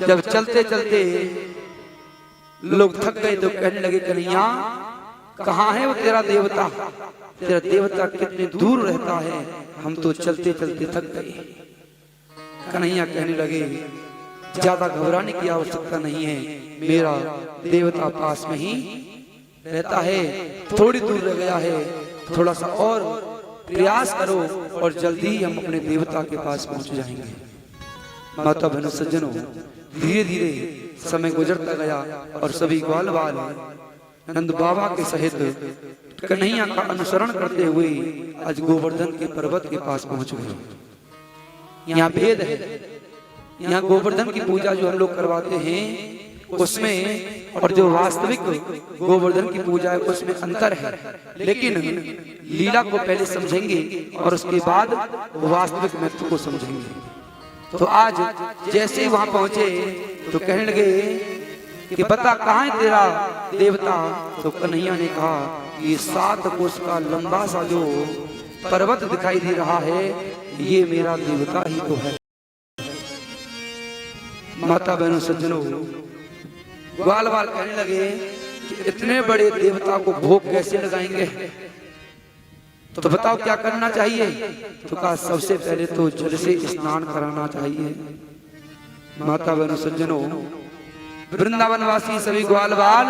जब चलते चलते लोग थक गए तो कहने लगे कन्हैया कहाँ है वो तेरा देवता, तेरा देवता कितने दूर रहता है, हम तो चलते चलते थक गए। कन्हैया कहने लगे ज्यादा घबराने की आवश्यकता नहीं है, मेरा देवता पास में ही रहता है, थोड़ी दूर रह गया है, थोड़ा सा और प्रयास करो और जल्दी ही हम अपने देवता के पास पहुंच जाएंगे। माता बहनों सज्जनों, धीरे धीरे समय गुजरता गया और सभी ग्वाल बाल नंद बाबा के सहित कन्हैया का अनुसरण करते हुए आज गोवर्धन के पर्वत के पास पहुंच गए। यहाँ भेद है, यहाँ गोवर्धन की पूजा जो हम लोग करवाते हैं उसमें और जो वास्तविक गोवर्धन की पूजा है उसमें अंतर है, लेकिन लीला को पहले समझेंगे और उसके बाद वास्तविक महत्व को समझेंगे। तो आज जैसे ही वहां पहुंचे तो कहने लगे कि बता कहाँ है तेरा देवता। तो कन्हैया ने कहा ये 7 कोस का लंबा सा जो पर्वत दिखाई दे रहा है ये मेरा देवता ही तो है। माता बहनों सज्जनों, ग्वाल बाल कहने लगे कि इतने बड़े देवता को भोग कैसे लगाएंगे, तो बताओ क्या करना चाहिए। तो कहा सबसे पहले तो जल से स्नान कराना चाहिए। माता बहनों सज्जनों, वृंदावन वासी सभी ग्वाल बाल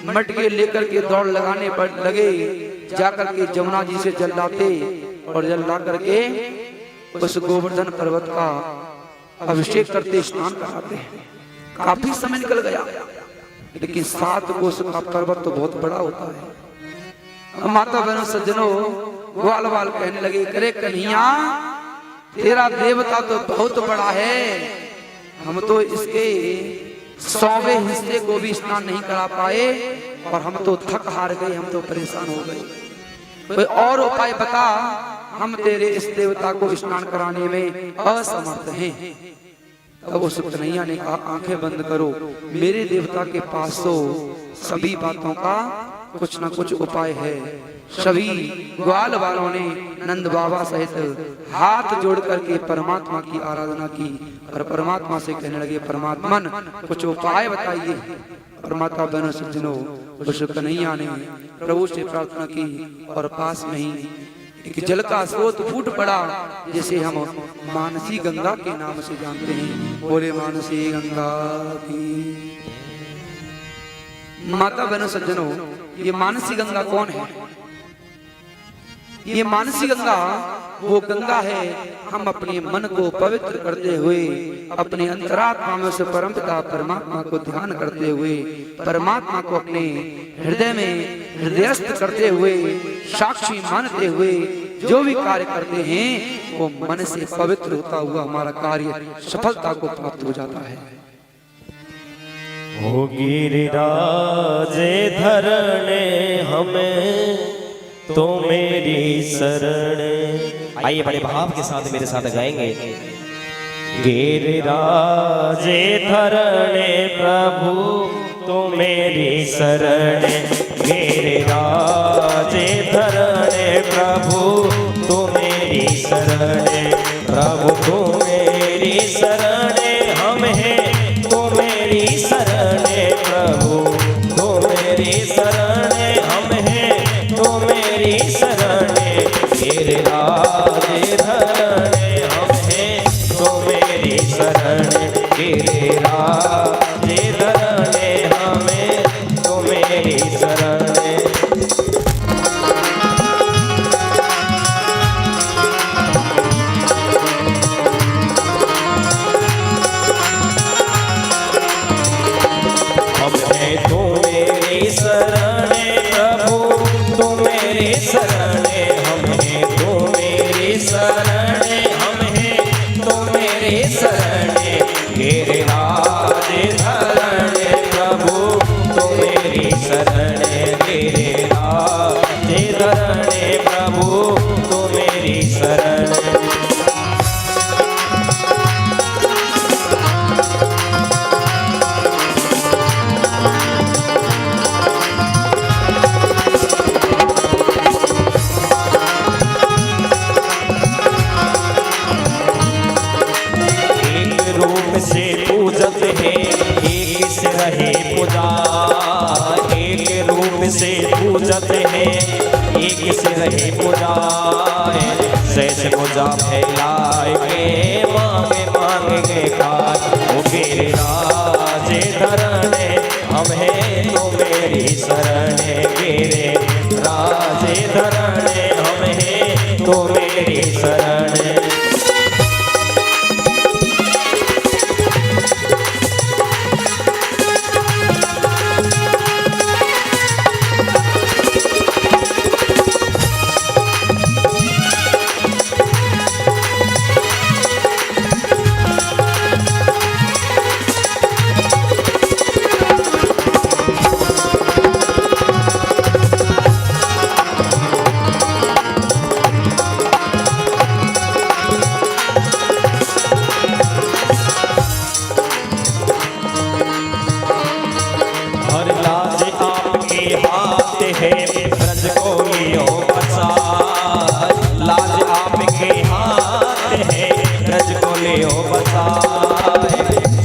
मटके लेकर के दौड़ लगाने पर लगे, जाकर के जमुना जी से जल लाते और जल ला करके उस गोवर्धन पर्वत का अभिषेक करते, स्नान कराते हैं। काफी समय निकल गया, लेकिन 7 कोस का पर्वत तो बहुत बड़ा होता है। माता बहनों सज्जनों, ग्वाल बाल कहने लगे करे कन्हैया तेरा देवता तो बहुत बड़ा है, हम तो इसके 100वें हिस्से को भी स्नान नहीं करा पाए और हम तो थक हार गए, हम तो परेशान हो गए, कोई और उपाय बता, हम तेरे इस देवता को स्नान कराने में असमर्थ हैं। तब उस कन्हैया ने कहा आंखें बंद करो, मेरे देवता के पास तो सभी बातों का कुछ ना कुछ उपाय है। सभी ग्वाल वालों ने नंद बाबा सहित हाथ जोड़ करके परमात्मा की आराधना की और परमात्मा से कहने लगे परमात्मन कुछ उपाय बताइए। और माता बहनों सज्जनों, उस कन्हैया ने प्रभु से प्रार्थना की और पास में ही एक जल का स्रोत फूट पड़ा, जिसे हम मानसी गंगा के नाम से जानते हैं। बोले मानसी गंगा की। माता बहनों सज्जनों, ये मानसी गंगा कौन है? ये मानसी गंगा वो गंगा है, हम अपने मन को पवित्र करते हुए अपने अंतरात्मा में से परमपिता परमात्मा को ध्यान करते हुए परमात्मा को अपने हृदय में हृदयस्थ करते हुए साक्षी मानते हुए जो भी कार्य करते हैं वो मन से पवित्र होता हुआ हमारा कार्य सफलता को प्राप्त हो जाता है। ओ गिरिराज धरने हमें तो मेरी शरण। आइए बड़े भाव के साथ मेरे साथ गाएंगे। गिरिराज धरने प्रभु तो मेरी शरण, गिरिराज धरने प्रभु तो मेरी शरण, प्रभु तो मेरी शरण हम हैं तो मेरी शरण, प्रभु तो मेरी शरण हम हैं तो मेरी शरण, गिरिराज धरने हम हैं तो मेरी शरण, गिरिराज धरने हमें तो मेरी शरण। गिरिराज जूझत है, एक से रहे पुजाए, शेष मुझा फैलाए के मांगे मांगे खाए। ओ गिरिराज धरणे हमें तो मेरी शरण, गिरिराज धरणे हमें तो मेरी शरण। ब्रज को लियो बचाए, लाज आपके हाथ है, ब्रज को लियो बचाए।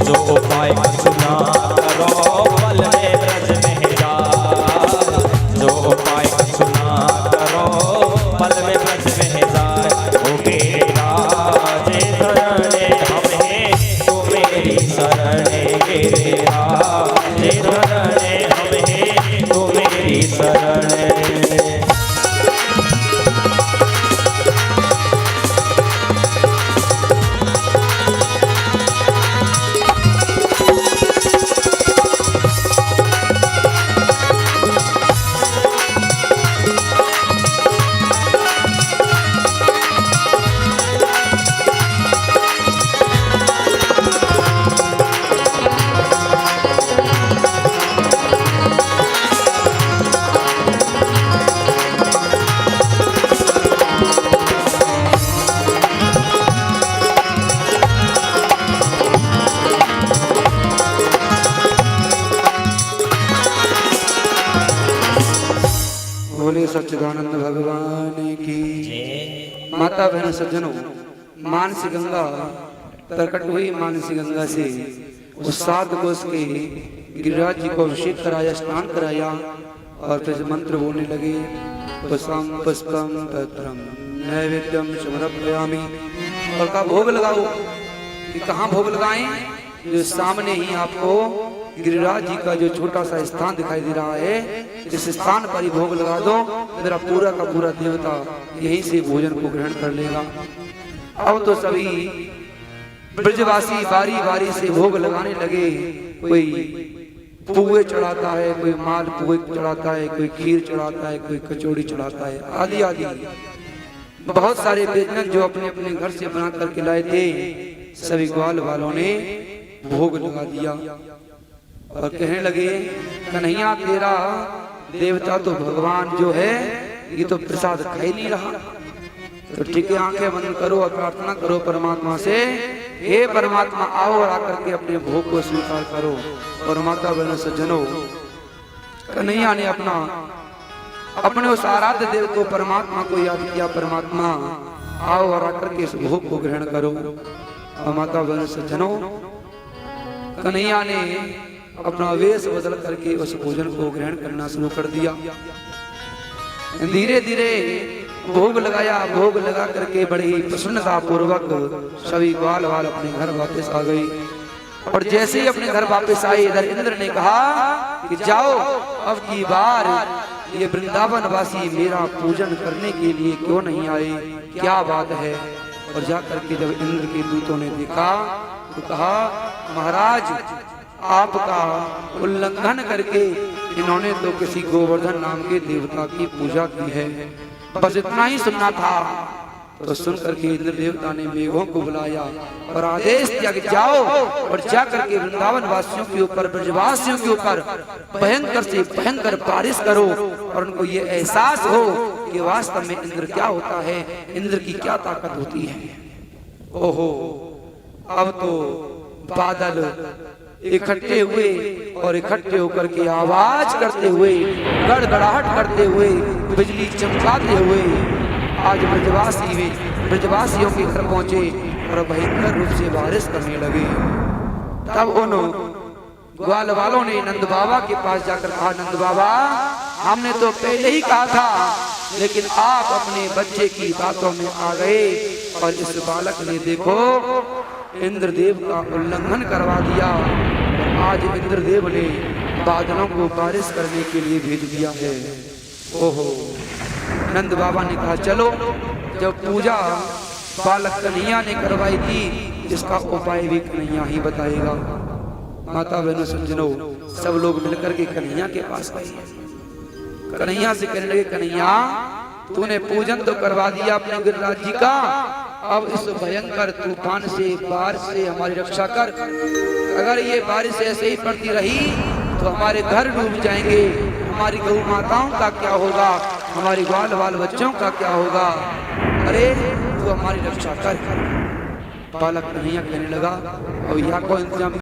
जो उपाय सुना करो पल में ब्रज में जाए, जो उपाय सुना करो पल में ब्रज में जाए। ओ गिरिराज धरणे हमें तो मेरी शरण, गिरिराज धरणे हमें तो मेरी शरण। बोले सच्चिदानंद भगवान की। माता बहन सज्जनों, मानसी गंगा प्रकट हुई। मानसी गंगा से उस 7 कोस के गिरिराज जी को अभिषेक कराया, स्नान कराया और फिर मंत्र बोलने लगे। पुष्पम पुष्पम पत्रम नैवेद्यम समर्पयामि। और का भोग लगाओ कि कहाँ भोग लगाएं? जो सामने ही आपको गिरिराज जी का जो छोटा सा स्थान दिखाई दे रहा है, इस स्थान पर ही भोग लगा दो। मेरा पूरा का पूरा देवता यहीं से भोजन को ग्रहण कर लेगा। अब तो सभी ब्रजवासी बारी बारी से भोग लगाने लगे। कोई पुए चढ़ाता है, कोई माल पुए चढ़ाता है, कोई खीर चढ़ाता है, कोई कचौड़ी चढ़ाता है, आदि आदि बहुत सारे व्यंजन जो अपने अपने घर से बना करके लाए थे, सभी ग्वाल वालों ने भोग लगा दिया और कहने लगे, कन्हैया तेरा देवता तो भगवान जो है ये तो प्रसाद खा ही नहीं रहा। तो ठीक है, आंखें बंद करो और प्रार्थना करो परमात्मा से, हे परमात्मा आओ और आकर के अपने भोग को स्वीकार करो। और माता बहन सज्जनों, कन्हैया ने अपने उस आराध्य देव को परमात्मा को याद किया। परमात्मा आओ और आकर के इस भोग को ग्रहण करो। और माता बहन सज्जनों, कन्हैया ने अपना वेश बदल करके उस भोजन को ग्रहण करना शुरू कर दिया। धीरे धीरे भोग लगाया। भोग लगा करके बड़ी प्रसन्नता पूर्वक सभी ग्वाल वाल अपने घर वापस आ गई। और जैसे ही अपने घर वापस आए, इधर इंद्र ने कहा कि जाओ, अब की बार ये वृंदावन वासी मेरा पूजन करने के लिए क्यों नहीं आए, क्या बात है। और जाकर के जब इंद्र के दूतों ने देखा तो कहा, महाराज आपका उल्लंघन करके इन्होंने तो किसी गोवर्धन नाम के देवता की पूजा की है। बस इतना ही सुनना था। तो सुन करके इंद्र देवता ने मेघों को बुलाया और आदेश दिया कि जाओ और जा करके वृंदावन वासियों के ऊपर, ब्रजवासियों के ऊपर भयंकर से भयंकर बारिश करो और उनको ये एहसास हो कि वास्तव में इंद्र क्या होता है, इंद्र की क्या ताकत होती है। ओहो, अब तो बादल इकट्ठे हुए और इकट्ठे होकर के आवाज करते हुए, गड़गड़ाहट करते हुए, बिजली चमकाते हुए आज ब्रजवासियों के घर पहुंचे और भयंकर रूप से बारिश करने लगे। तब उन ग्वाल वालों ने नंद बाबा के पास जाकर कहा, नंद बाबा हमने तो पहले ही कहा था, लेकिन आप अपने बच्चे की बातों में आ गए और इस बालक ने देखो इंद्रदेव का उल्लंघन करवा दिया। आज इंद्रदेव ने बादलों को बारिश करने के लिए भेज दिया है। ओहो, नंद बाबा ने कहा चलो, जब पूजा बालक कन्हैया ने करवाई थी, इसका उपाय भी कन्हैया ही बताएगा। माता बहनों सज्जनों, सब लोग मिलकर के कन्हैया के पास गए। कन्हैया से कहने लगे, कन्हैया तूने पूजन तो करवा दिया अपने गिरिराज जी का, अब इस भयंकर तूफान से, बारिश से हमारी रक्षा कर। अगर ये बारिश ऐसे ही पड़ती रही तो हमारे घर डूब जाएंगे, हमारी गौ माताओं का क्या होगा, हमारी बाल बाल बच्चों का क्या होगा। अरे तू हमारी रक्षा कर। बालक कन्हैया कहने लगा, और यहाँ को इंतजाम